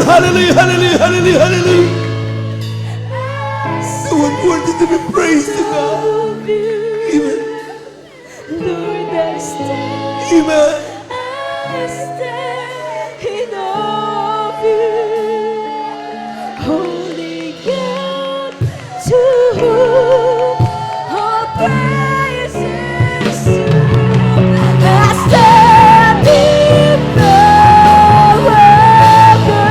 Hallelujah, hallelujah, hallelujah, hallelujah. So I'm worthy to be praised to God. Amen. Lord, I stand. Amen. I stand in awe of you. Holy God, to whom all praise is due. I stand in awe of you.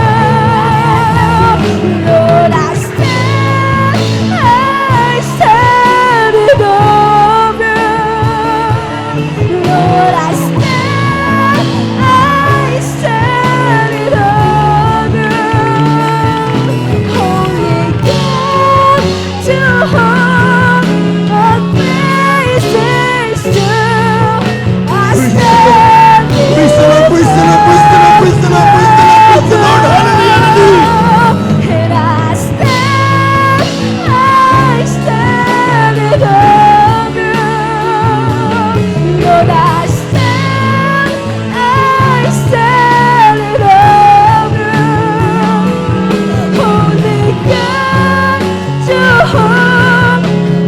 Lord, I stand in awe of you. Lord, I stand in awe of you. Holy God, to whom all praise is due. I stand Praise the Lord, praise the Lord, praise the Lord, praise the Lord, praise the Lord, praise the Lord. Hallelujah, hallelujah. and I stand in awe of you. Lord, I stand in awe of you. Holy God, to whom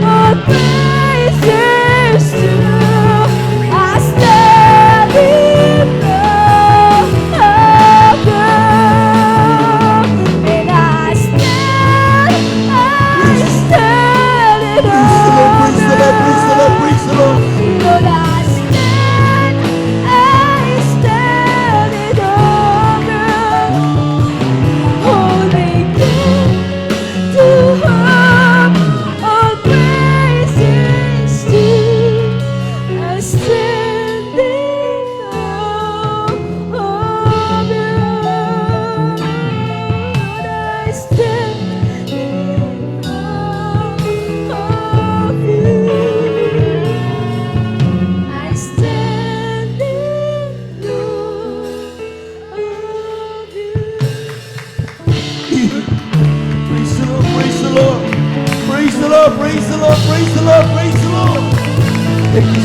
all praise is due. I stand in awe of you. And I stand in Praise the Lord, praise the Lord, praise the Lord, praise the Lord. Lord, I stand in awe of you. Holy God, to whom all praise is due. I stand in awe of you. I stand in awe of you. I stand in awe of you. Praise the Lord, praise the Lord, praise the Lord, praise the Lord, praise the Lord, praise the Lord. Thank you,